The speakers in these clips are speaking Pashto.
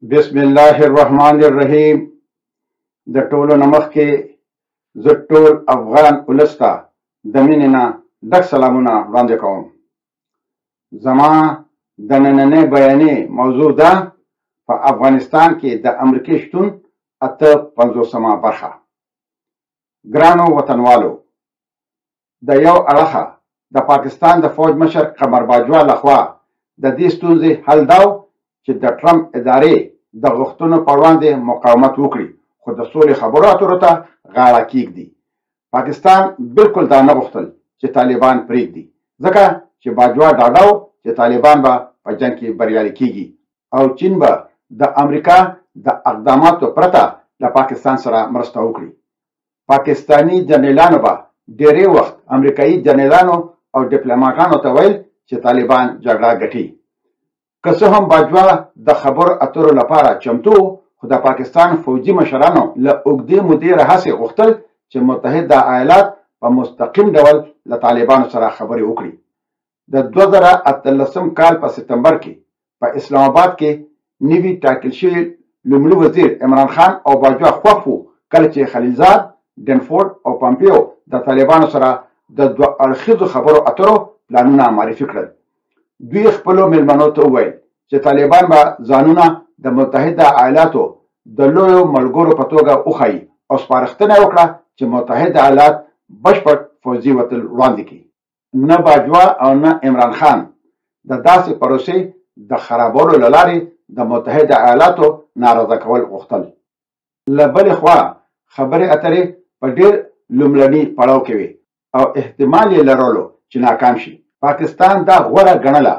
بسم الله الرحمن الرحیم. د ټولو نمخ کې زه ټول افغان ولس ته د مینې نه ډک سلامونه وړاندې کوم. زما د نننۍ بیانیې موضوع ده په افغانستان کې د امریکې شتون 58مه برخه. ګرانو وطنوالو، د یو اړخه د پاکستان د فوج مشر قمر باجوا لخوا د دې ستونزې حل دا چې د ټرمپ ادارې د غوښتنو پر وړاندې مقاومت وکړي، خو د سولې خبرو اترو ته غاړه کیږدي. پاکستان بالکل دا نه غوښتل چې طالبان پرېږدي، ځکه چې باجوا ډاډه و چې طالبان به په جنګ کې بریالي کیږي او چین به د امریکا د اقداماتو پرته له پاکستان سره مرسته وکړي. پاکستانی جنرالانو به ډېری وخت امریکایي جنرالانو او ډیپلوماټانو ته ویل چې طالبان جګړه ګټي. که څه هم باجوا د خبرو اترو لپاره چمتو، خو د پاکستان فوجي مشرانو له اوږدې مودې راهیسې غوښتل چې متحده ایالات په مستقیم ډول له طالبانو سره خبرې وکړي. د 2018 کال په سپتمبر کې په اسلام آباد کې نوي ټاکل شوي لومړي وزیر عمران خان او باجوا خوښ وو کله چې خلیلزاد، ډنفورد او پامپیو د طالبانو سره د دوه اړخیزو خبرو اترو پلانونه معرفي کړل. دوی خپلو مېلمنو ته وویل چې طالبان به ځانونه د متحده ایالاتو د لویو ملګرو په توګه وښایي او سپارښتنه وکړه چې متحده ایالات بشپړ فوجي وتل وړاندې کړي. نه باجوا او نه عمران خان د داسې پروسې د خرابولو له لارې د متحده ایالاتو ناراضه کول غوښتل. له بلې خوا خبرې اترې په ډېر لومړني پړاو کې وي او احتمال یې لرلو چې ناکام شي. پاکستان دا غوره ګڼله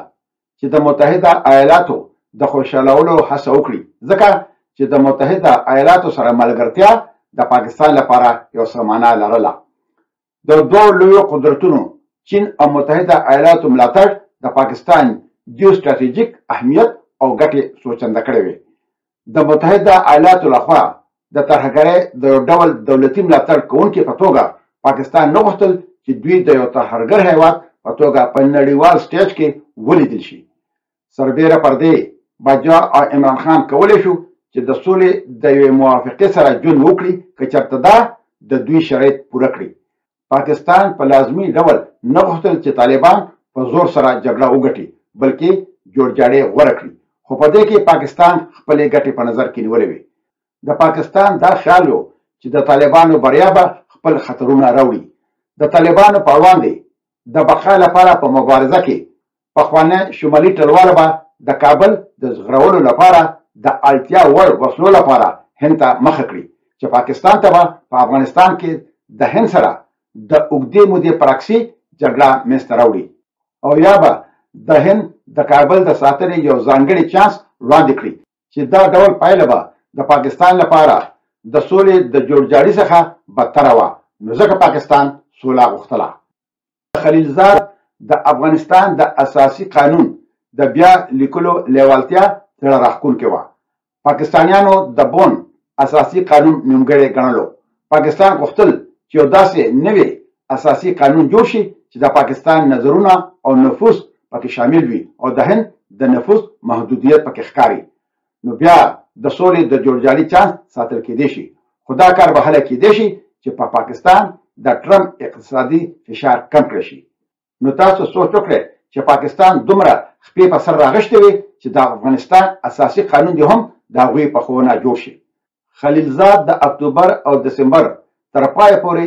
چې د متحده ایالاتو د خوشحالولو هڅه وکړي، ځکه چې د متحده ایالاتو سره ملګرتیا د پاکستان لپاره یو څه معنا لرله. د دوه لویو قدرتونو چین او متحده ایالاتو ملاتړ د پاکستان جیو ستراتیژیک اهمیت او ګټې سوچنده کړې وې. د متحده ایالاتو لخوا د ترهګرۍ د یو ډول دولتي ملاتړ کوونکي په توګه پاکستان نه غوښتل چې دوی د یو ترهګر هیواد په توګه په نړیوال سټیج کې ولیدل شي. سربیره پر دې باجوا او عمران خان کولی شو چې د سولې د یوې موافقې سره ژوند وکړي که چېرته دا د دوی شرایط پوره کړي. پاکستان په لازمي ډول نه غوښتل چې طالبان په زور سره جګړه وګټي، بلکې جوړجاړی غوره کړي، خو په دې کې پاکستان خپلې ګټې په نظر کې نیولې وې. د پاکستان دا خیال و چې د طالبانو بریا به خپل خطرونه راوړي. د طالبانو په وړاندې د بقا لپاره په مبارزه کې پخواني شمالي ټلواله به د کابل د ځغرولو لپاره د اړتیا وړ وسلو لپاره هند ته مخه کړي چې پاکستان ته به په افغانستان کې د هند سره د اوږدې مودې پراکسي جګړه منځته راوړي او یا به د هند د کابل د ساتنې یو ځانګړی چانس وړاندې کړي چې دا ډول پایله به د پاکستان لپاره د سولې د جوړجاړي څخه بدتره وه. نو ځکه پاکستان سوله غوښتله. خلیلزاد د افغانستان د اساسي قانون د بیا لیکلو لیوالتیا زړه راښکونکې وه. پاکستانیانو د بون اساسي قانون نیمګړی ګڼلو. پاکستان غوښتل چې یو داسې نوی اساسي قانون جوړ شي چې د پاکستان نظرونه او نفوذ پکې شامل وي او د هند د نفوذ محدودیت پکې ښکاري. نو بیا د سولې د جوړجاړي چانس ساتل کېدی شي، خو دا کار به هله کېدی شي چې په پاکستان د ټرمپ اقتصادي فشار کم کړی شي. نو تاسو سوچ وکړئ چې پاکستان دومره خپې په سر راغشتې وي چې د افغانستان اساسي قانون دې هم د هغوی په ښوونه جوړ شي. خلیلزاد د اکتوبر او دسمبر تر پایه پورې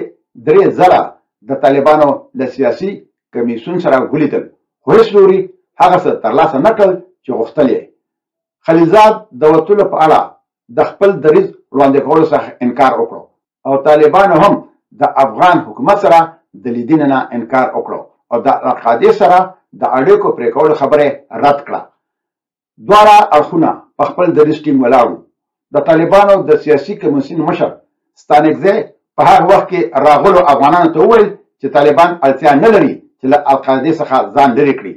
3 ځله د طالبانو له سیاسي کمیسیون سره ولیدل، خو هېڅ لوري هغه څه ترلاسه نه کړل چې غوښتل یې. خلیلزاد د وتلو په اړه د خپل دریځ وړاندې کولو څخه انکار وکړو او طالبانو هم د افغان حکومت سره د لیدنې نه انکار وکړو او د القاعدې سره د اړیکو پرې کولو خبره رد کړه. دواړه اړخونه په خپل دریځ ټینګ ولاړو. د طالبانو د سیاسي کمیسیون مشر ستانکزی په هغه وخت کې راغلو افغانانو ته وویل چې طالبان اړتیا نه لري چې له القاعدې څخه ځان لرې کړي.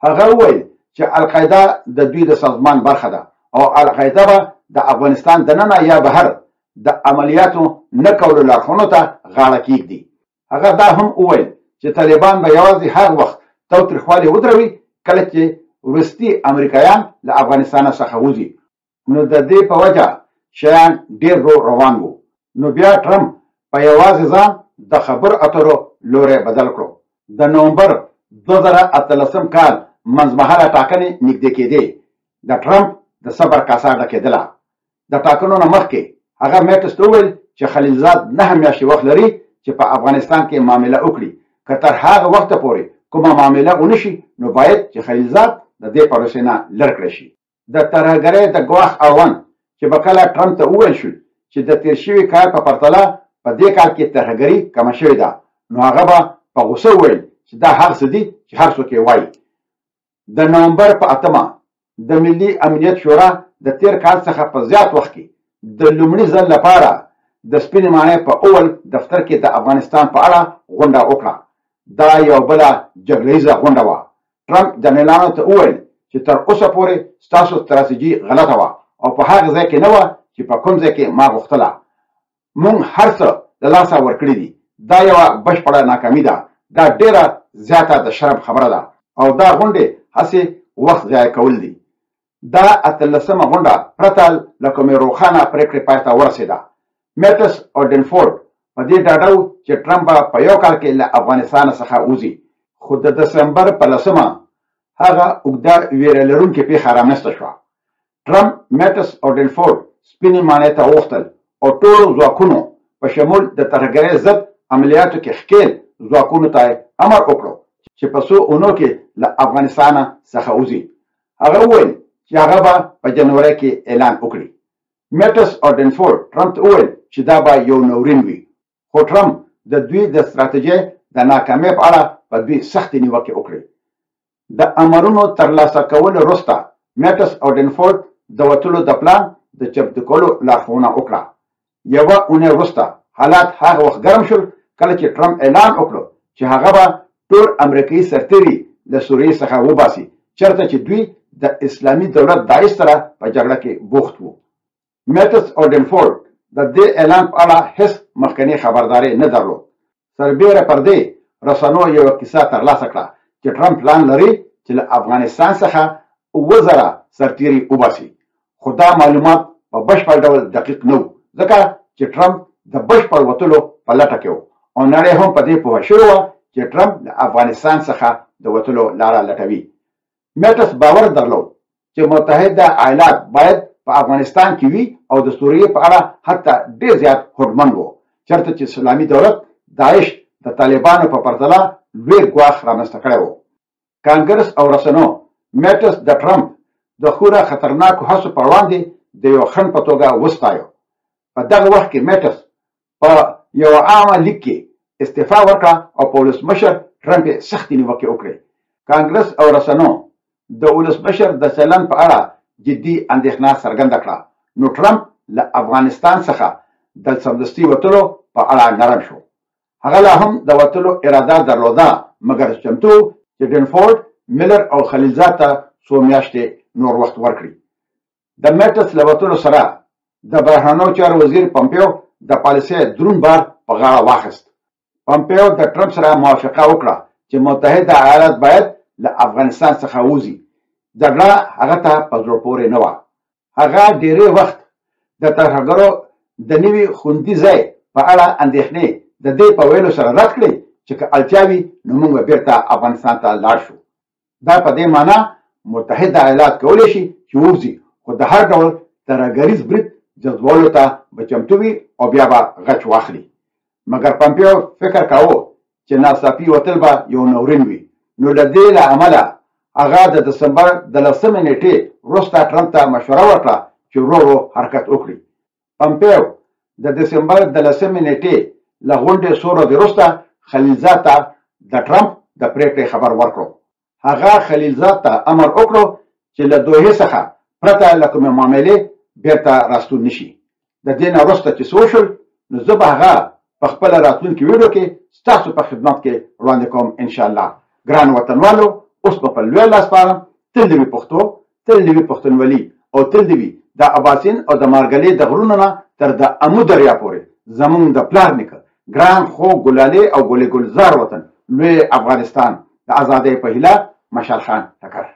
هغه وویل چې القاعده د دوی د سازمان برخه ده او القاعده به د افغانستان دننه یا بهر د عملیاتو نه کولو لارښوونو ته غاړه کیږدي. هغه دا هم وویل چې طالبان به یوازې هغه وخت تاوتریخوالی ودروي کله چې وروستي امریکایان له افغانستان څخه وځي نو د دې په وجه شیان ډیر روان وو. نو بیا ټرمپ په یوازې ځان د خبر اترو لوري بدل کړو. د نومبر 2018 کال منځمهاله ټاکنې نږدې کېدې. د ټرمپ د صبر کاسه ډکېدله. د ټاکنو نه مخکې هغه میټس ته وویل چې خلیلزاد 9 میاشتې وخت لري چې په افغانستان کې معامله وکړي. که تر هغه وخته پورې کومه معامله ونشي نو باید چې خلیلزاد د دې پروسې نه لرې کړی شي. د ترهګرۍ د ګواښ اړوند چې به کله ټرمپ ته وویل شول چې د تیر شوي کال په پرتله په دې کال کې ترهګري کمه شوې ده، نو هغه به په غوسه وویل چې دا هغه څه دي چې هر څوک یې وایي. د نومبر په 8 د ملي امنیت شورا د تیر کال څخه په زیات وخت کې د لومړي ځل لپاره د سپینې ماڼۍ په اول دفتر کې د افغانستان په اړه غونډه وکړه. دا یو بله جګړیزه غونډه وه. ټرمپ جنرالانو ته وویل چې تر اوسه پورې ستاسو ستراتیژي غلطه وه او په هغه ځای کې نه وه چې په کوم ځای کې ما غوښتله. موږ هر څه له لاسه ورکړي دي. دا یوه بشپړه ناکامي ده. دا ډیره زیاته د شرم خبره ده او دا غونډې هسې وخت ضایع کول دي. دا 18مه غونډه پرته له کومې روښانه پرېکړې پای ته ورسېده. میټس او ډینفورد په دې ډاډه وو چې ټرمپ به په یو کال کې له افغانستان څخه وځي. خو د دسمبر په 10مه هغه اوږده ویره لرونکې پیښه رامنځته شوه. ټرمپ میټس او ډینفورد سپینې ماڼۍ ته وغوښتل او ټولو ځواکونو په شمول د ترهګرۍ ضد عملیاتو کې ښکېل ځواکونو ته امر وکړو چې په څو اونو کې له افغانستان څخه وځي. هغه وویل چې هغه به په جنوري کې اعلان وکړي. میټس او ډینفورد ټرمپ ته وویل چې دا به یو ناورین وي. خو ټرمپ د دوی د ستراتیژۍ د ناکامۍ په اړه په دوی سختې نیوکې وکړې. د امرونو ترلاسه کولو وروسته میټس او ډینفورد د وتلو د پلان د چمتو کولو لارښوونه وکړه. یوه اونۍ وروسته حالات هغه وخت ګرم شول کله چې ټرمپ اعلان وکړ چې هغه به ټول امریکایي سرتیري له سوریې څخه وباسي چېرته چې دوی د اسلامي دولت داعش سره په جګړه کې بوخت وو. میټس او ډینفورد د دې اعلان په اړه هیڅ مخکنی خبرداری نه درلود. سربیره پر دې رسنیو یوه کیسه ترلاسه کړه چې ټرمپ پلان لري چې له افغانستان څخه 2000 سرتیري وباسي. خو دا معلومات په بشپړ ډول دقیق نه وو ځکه چې ټرمپ د بشپړ وتلو په لټه کې و او نړۍ هم په دې پوه شوې وه چې ټرمپ له افغانستان څخه د وتلو لاره لټوي. میټس باور درلود چې متحده ایالات باید په افغانستان کې وي او د سوریې په اړه حتی ډیر زیات هوډمن و چېرته چې اسلامي دولت داعش د طالبانو په پرتله لوی ګواښ رامنځته کړی و. کانګرس او رسنیو میټس د ټرمپ د خورا خطرناکو هڅو په وړاندې د یو خنډ په توګه وستایو. په دغه وخت کې میټس په یو عامه لیک کې استعفا ورکړه او په ولسمشر ټرمپ یې سختې نیوکې وکړې. کانګرس او رسنیو د ولسمشر د چلند په اړه جدي اندېښنه څرګنده کړه. نو ټرمپ له افغانستان څخه د سمدستي وتلو په اړه نرم شو. هغه لا هم د وتلو اراده درلوده مګر چمتو چې ډینفورد، میلر او خلیلزاد ته څو میاشتې نور وخت ورکړي. د میټس له وتلو سره د بهرنیو چارو وزیر پمپیو د پالیسۍ دروند بار په غاړه واخیست. پمپیو د ټرمپ سره موافقه وکړه چې متحده ایالات باید له افغانستان څخه وځي. جګړه هغه ته په زړه پورې نه وه. هغه ډېری وخت د ترهګرو د نوي خوندي ځای په اړه اندېښنې د دې په ویلو سره رد کړې چې که اړتیا وي نو موږ به بیرته افغانستان ته لاړ شو. دا په دې معنا متحده ایالات کولی شي چې ووځي خو د هر ډول ترهګریز برید جذبولو ته به چمتو وي او بیا به غچ واخلي. مګر پمپیو فکر کاوه چې ناڅاپي وتل به یو ناورین وي. نو له دې له امله هغه د دسمبر د 10مې نیټې وروسته ټرمپ ته مشوره ورکړه چې ورو ورو حرکت وکړي. پمپیو د دسمبر د 10مې نیټې له غونډې څو ورځې وروسته خلیلزاد ته د ټرمپ د پرېکړې خبر ورکړو. هغه خلیلزاد ته امر وکړو چې له دوحې څخه پرته له کومې معاملې بیرته راستون نشي. د دې نه وروسته چې څه وشول نو زه به هغه په خپله راتلونکي ویډیو کې ستاسو په خدمت کې وړاندې کوم انشاءالله. ګران وطنوالو، اوس په لوی لاس سپارم. تل دې وي پښتو، تل دې وي پښتونولي او تل دې وي د اباسین او د مارګلې د غرونو نه تر د امو دریا پورې زمونږ د پلار نیکه ګران خو ګلالې او ګلې ګلزار وطن لوی افغانستان د ازادۍ په هیله. مشال خان ټکر.